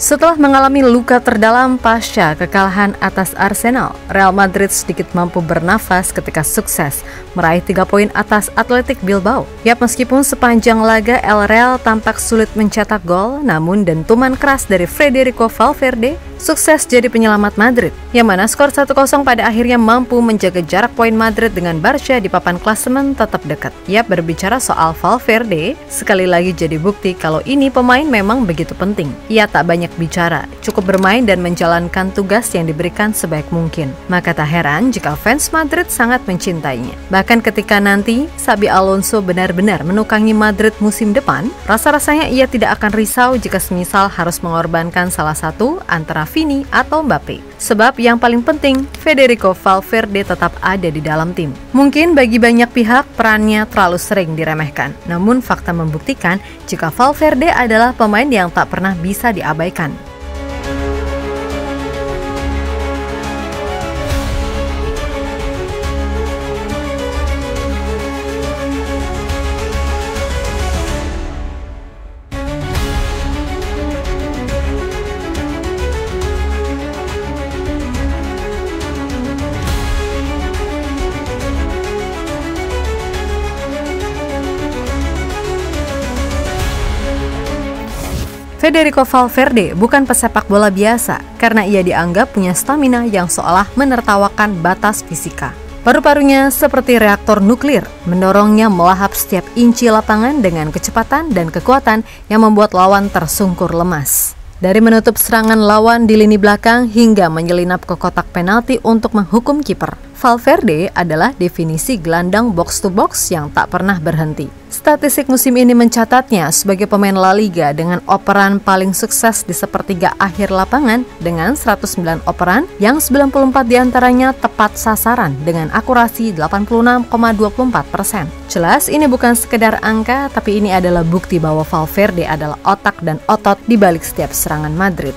Setelah mengalami luka terdalam pasca kekalahan atas Arsenal, Real Madrid sedikit mampu bernafas ketika sukses meraih 3 poin atas Athletic Bilbao. Meskipun sepanjang laga El Real tampak sulit mencetak gol, namun dentuman keras dari Federico Valverde sukses jadi penyelamat Madrid, yang mana skor 1-0 pada akhirnya mampu menjaga jarak poin Madrid dengan Barca di papan klasemen tetap dekat. Berbicara soal Valverde, sekali lagi jadi bukti kalau ini pemain memang begitu penting. Ia tak banyak bicara, cukup bermain dan menjalankan tugas yang diberikan sebaik mungkin. Maka tak heran jika fans Madrid sangat mencintainya. Bahkan ketika nanti Xabi Alonso benar-benar menukangi Madrid musim depan, rasa-rasanya ia tidak akan risau jika semisal harus mengorbankan salah satu antara Vini atau Mbappe. Sebab yang paling penting, Federico Valverde tetap ada di dalam tim. Mungkin bagi banyak pihak perannya terlalu sering diremehkan, namun fakta membuktikan jika Valverde adalah pemain yang tak pernah bisa diabaikan. Federico Valverde bukan pesepak bola biasa karena ia dianggap punya stamina yang seolah menertawakan batas fisika. Paru-parunya seperti reaktor nuklir, mendorongnya melahap setiap inci lapangan dengan kecepatan dan kekuatan yang membuat lawan tersungkur lemas. Dari menutup serangan lawan di lini belakang hingga menyelinap ke kotak penalti untuk menghukum kiper, Valverde adalah definisi gelandang box to box yang tak pernah berhenti. Statistik musim ini mencatatnya sebagai pemain La Liga dengan operan paling sukses di sepertiga akhir lapangan dengan 109 operan yang 94 diantaranya tepat sasaran dengan akurasi 86,24%. Jelas ini bukan sekedar angka, tapi ini adalah bukti bahwa Valverde adalah otak dan otot di balik setiap serangan Madrid.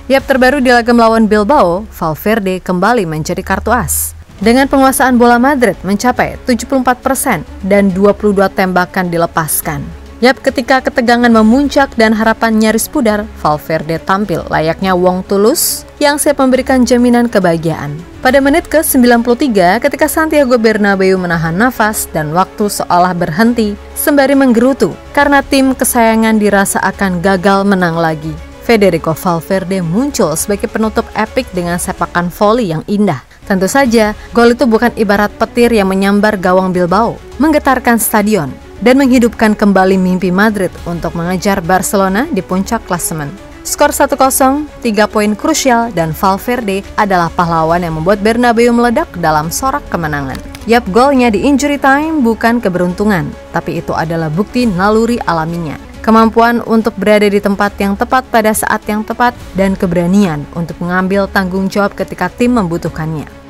Terbaru di laga melawan Bilbao, Valverde kembali menjadi kartu as. Dengan penguasaan bola Madrid mencapai 74% dan 22 tembakan dilepaskan. Ketika ketegangan memuncak dan harapan nyaris pudar, Valverde tampil layaknya wong tulus yang siap memberikan jaminan kebahagiaan. Pada menit ke-93 ketika Santiago Bernabeu menahan nafas dan waktu seolah berhenti sembari menggerutu karena tim kesayangan dirasa akan gagal menang lagi, Federico Valverde muncul sebagai penutup epik dengan sepakan voli yang indah. Tentu saja, gol itu bukan ibarat petir yang menyambar gawang Bilbao, menggetarkan stadion, dan menghidupkan kembali mimpi Madrid untuk mengejar Barcelona di puncak klasemen. Skor 1-0, 3 poin krusial, dan Valverde adalah pahlawan yang membuat Bernabeu meledak dalam sorak kemenangan. Golnya di injury time bukan keberuntungan, tapi itu adalah bukti naluri alaminya. Kemampuan untuk berada di tempat yang tepat pada saat yang tepat, dan keberanian untuk mengambil tanggung jawab ketika tim membutuhkannya.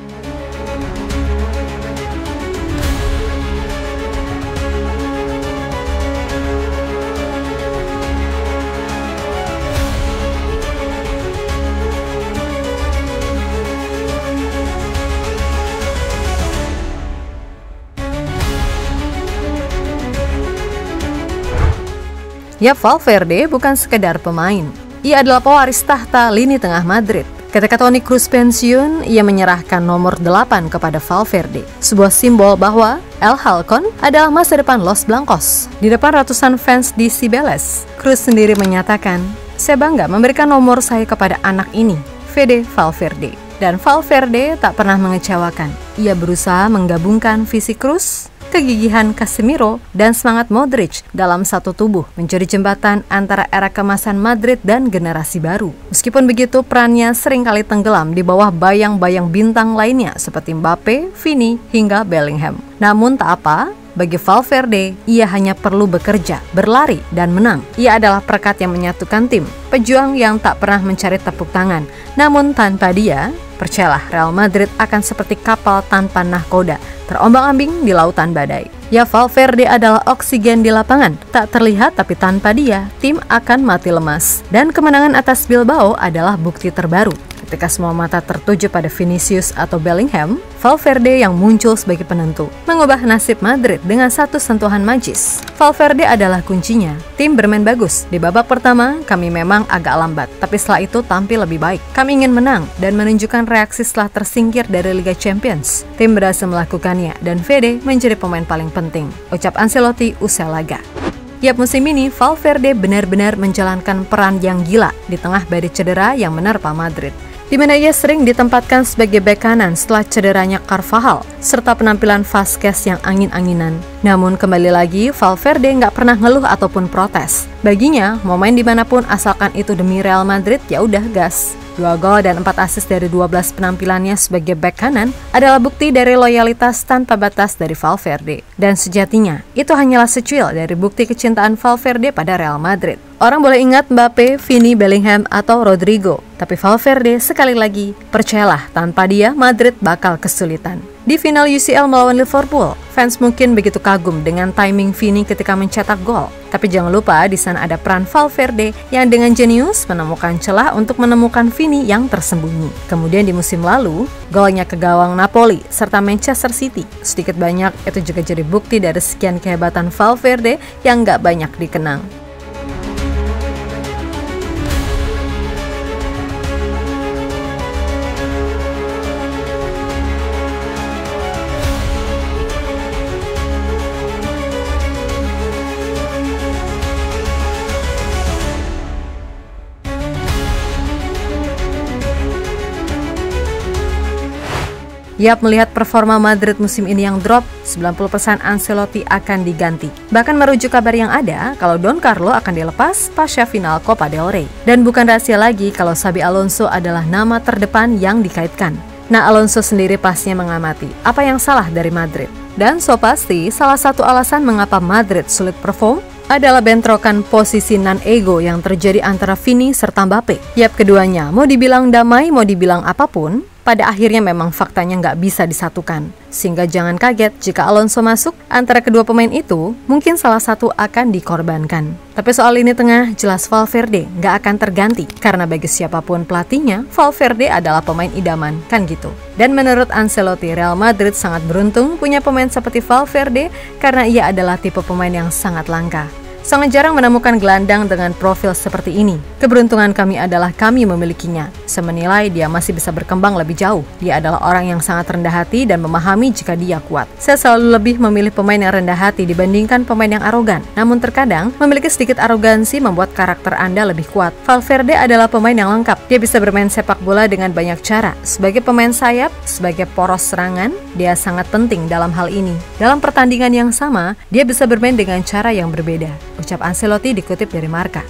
Valverde bukan sekedar pemain. Ia adalah pewaris tahta lini tengah Madrid. Ketika Toni Kroos pensiun, ia menyerahkan nomor 8 kepada Valverde, sebuah simbol bahwa El Halcón adalah masa depan Los Blancos. Di depan ratusan fans di Cibeles, Kroos sendiri menyatakan, "Saya bangga memberikan nomor saya kepada anak ini, Fede Valverde." Dan Valverde tak pernah mengecewakan. Ia berusaha menggabungkan visi Kroos, kegigihan Casemiro, dan semangat Modric dalam satu tubuh, menjadi jembatan antara era kemasan Madrid dan generasi baru. Meskipun begitu, perannya seringkali tenggelam di bawah bayang-bayang bintang lainnya seperti Mbappe, Vini, hingga Bellingham. Namun tak apa, bagi Valverde, ia hanya perlu bekerja, berlari, dan menang. Ia adalah perekat yang menyatukan tim, pejuang yang tak pernah mencari tepuk tangan. Namun tanpa dia, percayalah, Real Madrid akan seperti kapal tanpa nahkoda, terombang-ambing di lautan badai. Valverde adalah oksigen di lapangan, tak terlihat tapi tanpa dia, tim akan mati lemas. Dan kemenangan atas Bilbao adalah bukti terbaru. Ketika semua mata tertuju pada Vinicius atau Bellingham, Valverde yang muncul sebagai penentu, mengubah nasib Madrid dengan satu sentuhan magis. Valverde adalah kuncinya. Tim bermain bagus. Di babak pertama, kami memang agak lambat, tapi setelah itu tampil lebih baik. Kami ingin menang dan menunjukkan reaksi setelah tersingkir dari Liga Champions. Tim berhasil melakukannya dan Fede menjadi pemain paling penting, ucap Ancelotti usai laga. Yap, musim ini Valverde benar-benar menjalankan peran yang gila di tengah badai cedera yang menerpa Madrid, di mana ia sering ditempatkan sebagai bek kanan setelah cederanya Carvajal, serta penampilan Vázquez yang angin-anginan. Namun kembali lagi, Valverde nggak pernah ngeluh ataupun protes. Baginya, mau main dimanapun asalkan itu demi Real Madrid, ya udah gas. 2 gol dan 4 assist dari 12 penampilannya sebagai bek kanan adalah bukti dari loyalitas tanpa batas dari Valverde. Dan sejatinya, itu hanyalah secuil dari bukti kecintaan Valverde pada Real Madrid. Orang boleh ingat Mbappe, Vini, Bellingham, atau Rodrigo, tapi Valverde sekali lagi, percayalah, tanpa dia Madrid bakal kesulitan. Di final UCL melawan Liverpool, fans mungkin begitu kagum dengan timing Vini ketika mencetak gol. Tapi jangan lupa di sana ada peran Valverde yang dengan jenius menemukan celah untuk menemukan Vini yang tersembunyi. Kemudian di musim lalu, golnya ke gawang Napoli serta Manchester City. Sedikit banyak itu juga jadi bukti dari sekian kehebatan Valverde yang gak banyak dikenang. Yap, melihat performa Madrid musim ini yang drop, 90% Ancelotti akan diganti. Bahkan merujuk kabar yang ada, kalau Don Carlo akan dilepas pasca final Copa del Rey. Dan bukan rahasia lagi kalau Xabi Alonso adalah nama terdepan yang dikaitkan. Nah, Alonso sendiri pastinya mengamati apa yang salah dari Madrid. Dan so pasti, salah satu alasan mengapa Madrid sulit perform adalah bentrokan posisi non-ego yang terjadi antara Vini serta Mbappe. Yap, keduanya, mau dibilang damai, mau dibilang apapun, pada akhirnya memang faktanya nggak bisa disatukan. Sehingga jangan kaget jika Alonso masuk, antara kedua pemain itu, mungkin salah satu akan dikorbankan. Tapi soal lini tengah, jelas Valverde nggak akan terganti. Karena bagi siapapun pelatihnya, Valverde adalah pemain idaman, kan gitu. Dan menurut Ancelotti, Real Madrid sangat beruntung punya pemain seperti Valverde karena ia adalah tipe pemain yang sangat langka. Sangat jarang menemukan gelandang dengan profil seperti ini. Keberuntungan kami adalah kami memilikinya. Semenilai dia masih bisa berkembang lebih jauh. Dia adalah orang yang sangat rendah hati dan memahami jika dia kuat. Saya selalu lebih memilih pemain yang rendah hati dibandingkan pemain yang arogan. Namun terkadang, memiliki sedikit arogansi membuat karakter Anda lebih kuat. Valverde adalah pemain yang lengkap. Dia bisa bermain sepak bola dengan banyak cara. Sebagai pemain sayap, sebagai poros serangan, dia sangat penting dalam hal ini. Dalam pertandingan yang sama, dia bisa bermain dengan cara yang berbeda, ucap Ancelotti dikutip dari Marca.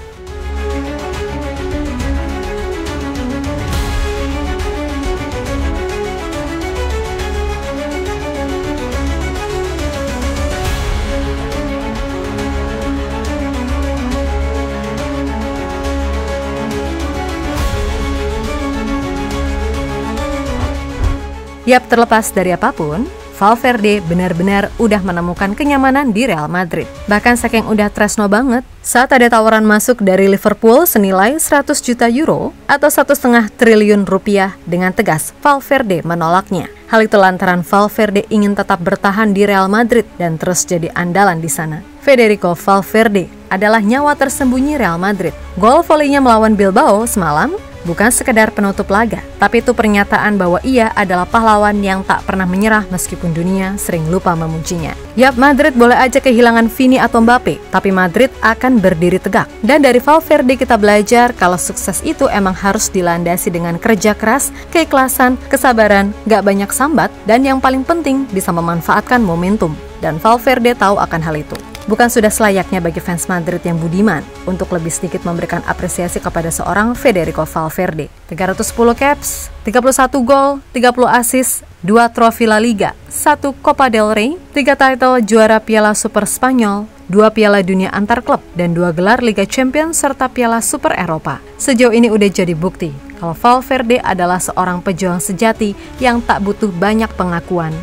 Yap, terlepas dari apapun, Valverde benar-benar udah menemukan kenyamanan di Real Madrid. Bahkan saking udah tresno banget, saat ada tawaran masuk dari Liverpool senilai 100 juta euro atau 1,5 triliun rupiah, dengan tegas Valverde menolaknya. Hal itu lantaran Valverde ingin tetap bertahan di Real Madrid dan terus jadi andalan di sana. Federico Valverde adalah nyawa tersembunyi Real Madrid. Gol volley-nya melawan Bilbao semalam bukan sekedar penutup laga, tapi itu pernyataan bahwa ia adalah pahlawan yang tak pernah menyerah meskipun dunia sering lupa memujinya. Yap, Madrid boleh aja kehilangan Vini atau Mbappe, tapi Madrid akan berdiri tegak. Dan dari Valverde kita belajar kalau sukses itu emang harus dilandasi dengan kerja keras, keikhlasan, kesabaran, gak banyak sambat, dan yang paling penting bisa memanfaatkan momentum. Dan Valverde tahu akan hal itu. Bukan sudah selayaknya bagi fans Madrid yang budiman untuk lebih sedikit memberikan apresiasi kepada seorang Federico Valverde. 310 caps, 31 gol, 30 assist, 2 trofi La Liga, 1 Copa del Rey, 3 title juara Piala Super Spanyol, 2 Piala Dunia antar klub, dan 2 gelar Liga Champions serta Piala Super Eropa. Sejauh ini udah jadi bukti kalau Valverde adalah seorang pejuang sejati yang tak butuh banyak pengakuan.